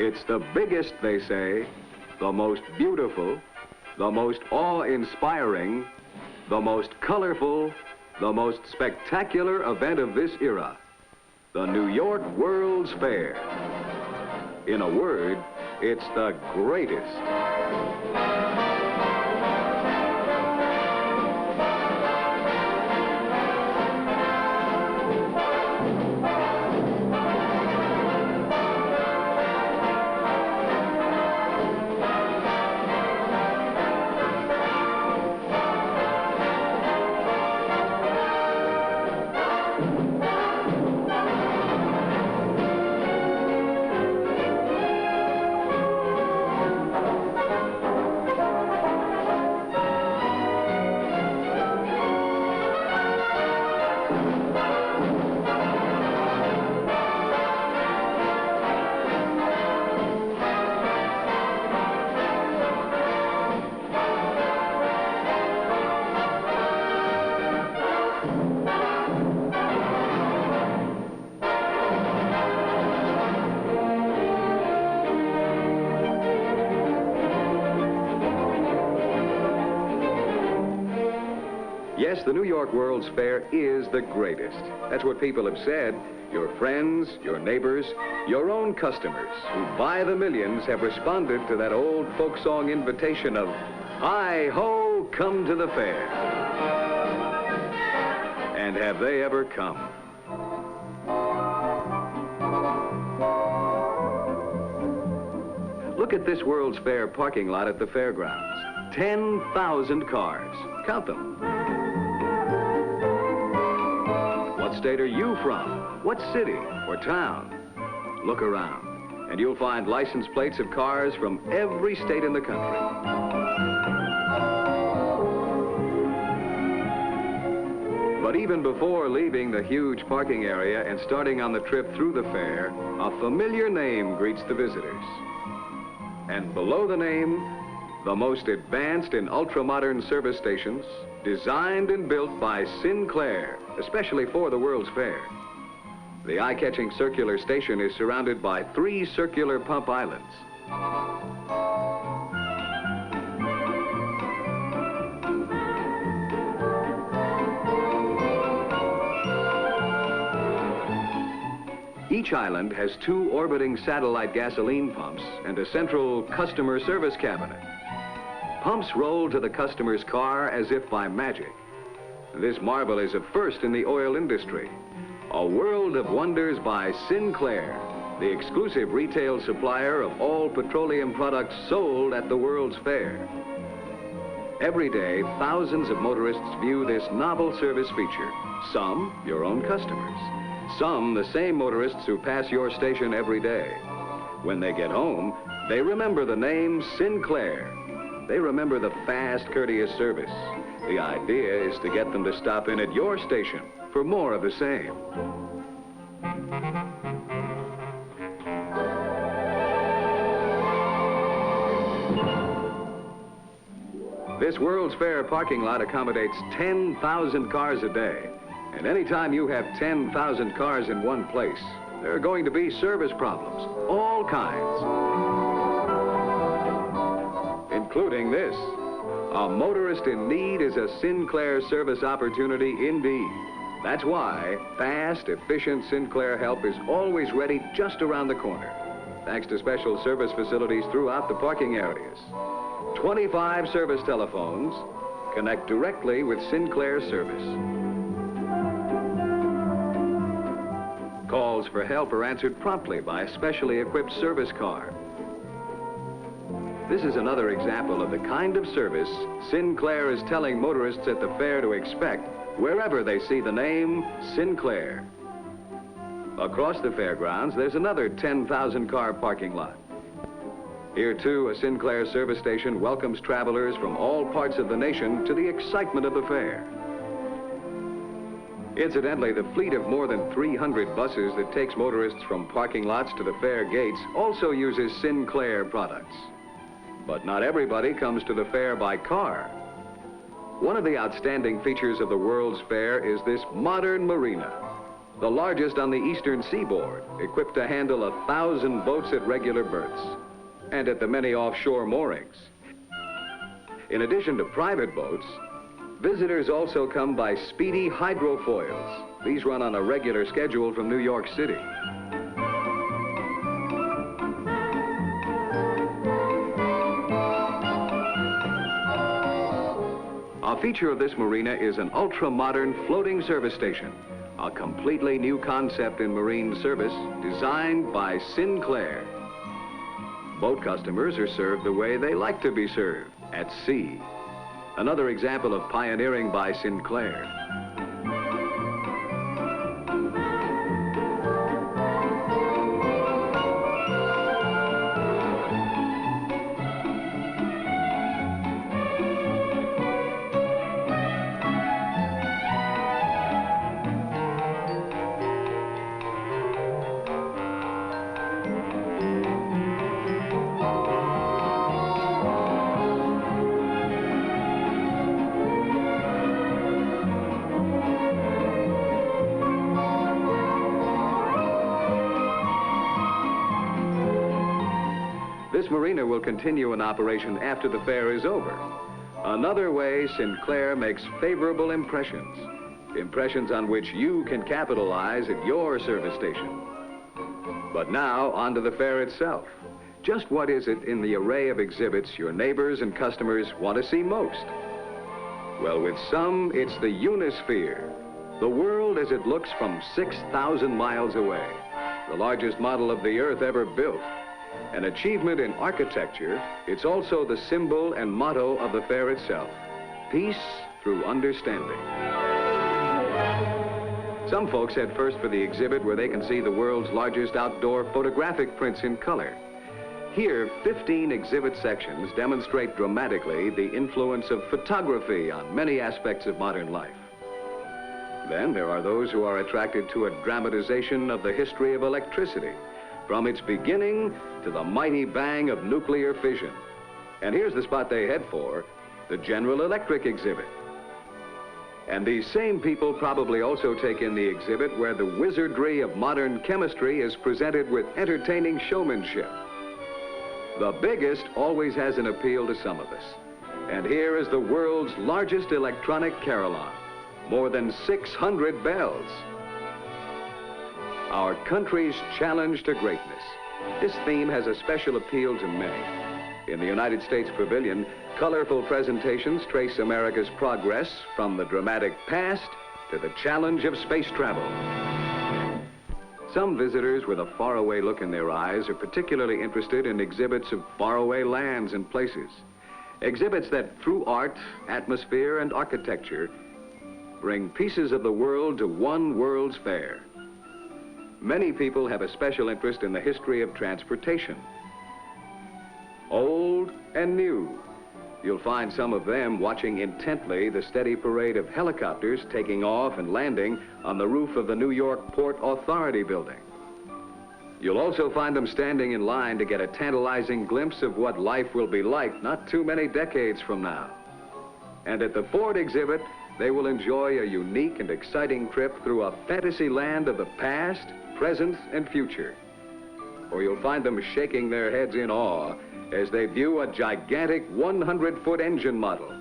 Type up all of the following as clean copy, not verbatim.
It's the biggest, they say, the most beautiful, the most awe-inspiring, the most colorful, the most spectacular event of this era, the New York World's Fair. In a word, it's the greatest. Yes, the New York World's Fair is the greatest. That's what people have said. Your friends, your neighbors, your own customers who buy the millions have responded to that old folk song invitation of, "Hi-ho, come to the fair." And have they ever come? Look at this World's Fair parking lot at the fairgrounds. 10,000 cars. Count them. What state are you from? What city or town? Look around, and you'll find license plates of cars from every state in the country. But even before leaving the huge parking area and starting on the trip through the fair, a familiar name greets the visitors. And below the name, the most advanced in ultra-modern service stations, designed and built by Sinclair, especially for the World's Fair. The eye-catching circular station is surrounded by 3 circular pump islands. Each island has 2 orbiting satellite gasoline pumps and a central customer service cabinet. Pumps roll to the customer's car as if by magic. This marvel is a first in the oil industry. A world of wonders by Sinclair, the exclusive retail supplier of all petroleum products sold at the World's Fair. Every day, thousands of motorists view this novel service feature. Some, your own customers. Some, the same motorists who pass your station every day. When they get home, they remember the name Sinclair. They remember the fast, courteous service. The idea is to get them to stop in at your station for more of the same. This World's Fair parking lot accommodates 10,000 cars a day. And anytime you have 10,000 cars in one place, there are going to be service problems, all kinds. Including this. A motorist in need is a Sinclair service opportunity indeed. That's why fast, efficient Sinclair help is always ready just around the corner, thanks to special service facilities throughout the parking areas. 25 service telephones connect directly with Sinclair service. Calls for help are answered promptly by a specially equipped service car. This is another example of the kind of service Sinclair is telling motorists at the fair to expect wherever they see the name Sinclair. Across the fairgrounds, there's another 10,000 car parking lot. Here, too, a Sinclair service station welcomes travelers from all parts of the nation to the excitement of the fair. Incidentally, the fleet of more than 300 buses that takes motorists from parking lots to the fair gates also uses Sinclair products. But not everybody comes to the fair by car. One of the outstanding features of the World's Fair is this modern marina. the largest on the eastern seaboard, equipped to handle 1,000 boats at regular berths and at the many offshore moorings. In addition to private boats, visitors also come by speedy hydrofoils. These run on a regular schedule from New York City. A feature of this marina is an ultra-modern floating service station, a completely new concept in marine service designed by Sinclair. Boat customers are served the way they like to be served, at sea. Another example of pioneering by Sinclair. This marina will continue in operation after the fair is over. Another way Sinclair makes favorable impressions. Impressions on which you can capitalize at your service station. But now, on to the fair itself. Just what is it in the array of exhibits your neighbors and customers want to see most? Well, with some, it's the Unisphere, the world as it looks from 6,000 miles away, the largest model of the Earth ever built. An achievement in architecture, it's also the symbol and motto of the fair itself, peace through understanding. Some folks head first for the exhibit where they can see the world's largest outdoor photographic prints in color. Here, 15 exhibit sections demonstrate dramatically the influence of photography on many aspects of modern life. Then there are those who are attracted to a dramatization of the history of electricity, from its beginning to the mighty bang of nuclear fission. And here's the spot they head for, the General Electric exhibit. And these same people probably also take in the exhibit where the wizardry of modern chemistry is presented with entertaining showmanship. The biggest always has an appeal to some of us. And here is the world's largest electronic carillon, more than 600 bells. Our country's challenge to greatness. This theme has a special appeal to many. In the United States Pavilion, colorful presentations trace America's progress from the dramatic past to the challenge of space travel. Some visitors with a faraway look in their eyes are particularly interested in exhibits of faraway lands and places. Exhibits that, through art, atmosphere, and architecture, bring pieces of the world to one World's Fair. Many people have a special interest in the history of transportation. Old and new. You'll find some of them watching intently the steady parade of helicopters taking off and landing on the roof of the New York Port Authority building. You'll also find them standing in line to get a tantalizing glimpse of what life will be like not too many decades from now. And at the Ford exhibit, they will enjoy a unique and exciting trip through a fantasy land of the past, present, and future. Or you'll find them shaking their heads in awe as they view a gigantic 100-foot engine model.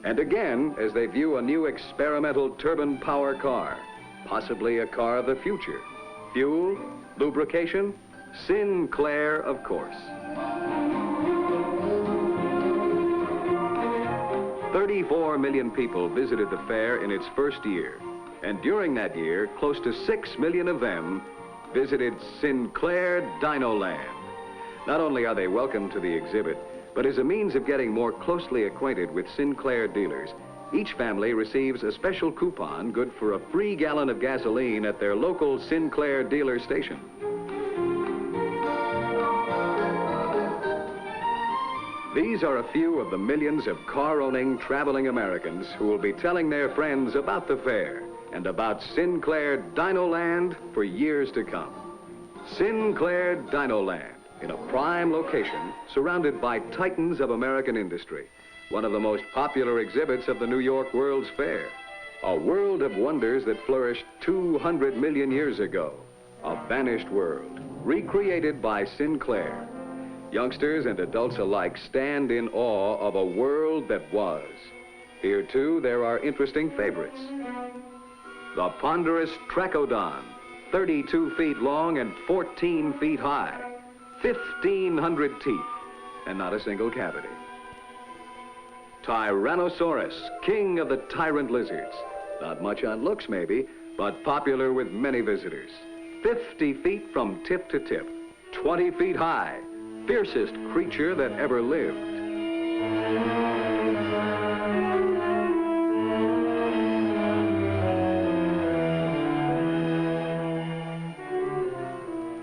And again, as they view a new experimental turbine power car, possibly a car of the future. Fuel, lubrication, Sinclair, of course. 34 million people visited the fair in its first year. And during that year, close to 6 million of them visited Sinclair Dinoland. Not only are they welcome to the exhibit, but as a means of getting more closely acquainted with Sinclair dealers, each family receives a special coupon good for a free gallon of gasoline at their local Sinclair dealer station. These are a few of the millions of car-owning, traveling Americans who will be telling their friends about the fair and about Sinclair Dinoland for years to come. Sinclair Dinoland, in a prime location, surrounded by titans of American industry, one of the most popular exhibits of the New York World's Fair. A world of wonders that flourished 200 million years ago. A vanished world, recreated by Sinclair. Youngsters and adults alike stand in awe of a world that was. Here, too, there are interesting favorites. The ponderous Trachodon, 32 feet long and 14 feet high, 1,500 teeth, and not a single cavity. Tyrannosaurus, king of the tyrant lizards. Not much on looks, maybe, but popular with many visitors. 50 feet from tip to tip, 20 feet high, fiercest creature that ever lived.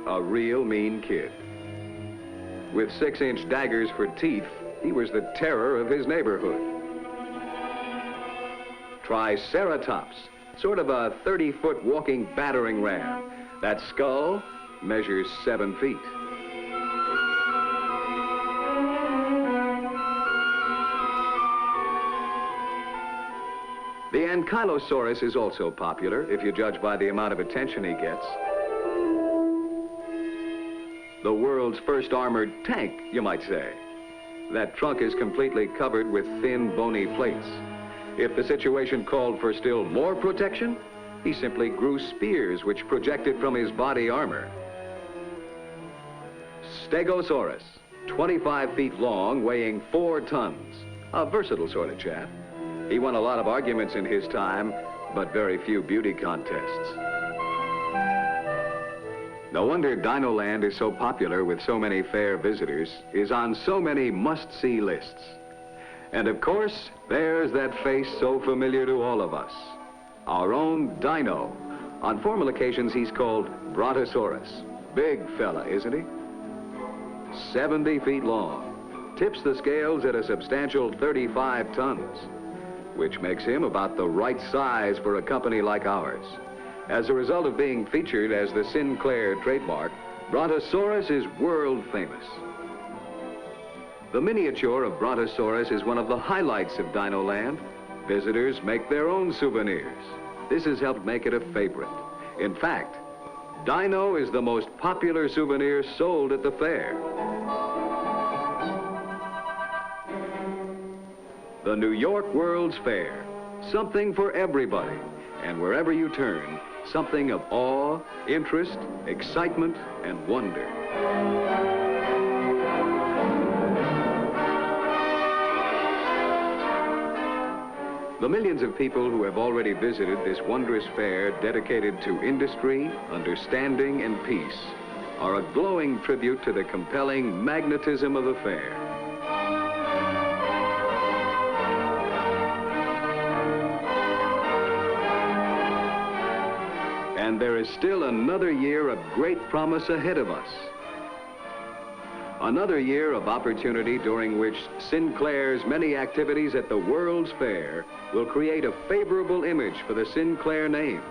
A real mean kid. With 6-inch daggers for teeth, he was the terror of his neighborhood. Triceratops, sort of a 30-foot walking battering ram. That skull measures 7 feet. The Ankylosaurus is also popular, if you judge by the amount of attention he gets. The world's first armored tank, you might say. That trunk is completely covered with thin, bony plates. If the situation called for still more protection, he simply grew spears which projected from his body armor. Stegosaurus, 25 feet long, weighing 4 tons. A versatile sort of chap. He won a lot of arguments in his time, but very few beauty contests. No wonder Dinoland is so popular with so many fair visitors, is on so many must-see lists. And of course, there's that face so familiar to all of us. Our own Dino. On formal occasions, he's called Brontosaurus. Big fella, isn't he? 70 feet long. Tips the scales at a substantial 35 tons, which makes him about the right size for a company like ours. As a result of being featured as the Sinclair trademark, Brontosaurus is world famous. The miniature of Brontosaurus is one of the highlights of Dinoland. Visitors make their own souvenirs. This has helped make it a favorite. In fact, Dino is the most popular souvenir sold at the fair. The New York World's Fair. Something for everybody. And wherever you turn, something of awe, interest, excitement, and wonder. The millions of people who have already visited this wondrous fair dedicated to industry, understanding, and peace are a glowing tribute to the compelling magnetism of the fair. And there is still another year of great promise ahead of us. Another year of opportunity during which Sinclair's many activities at the World's Fair will create a favorable image for the Sinclair name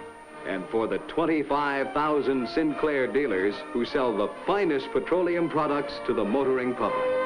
and for the 25,000 Sinclair dealers who sell the finest petroleum products to the motoring public.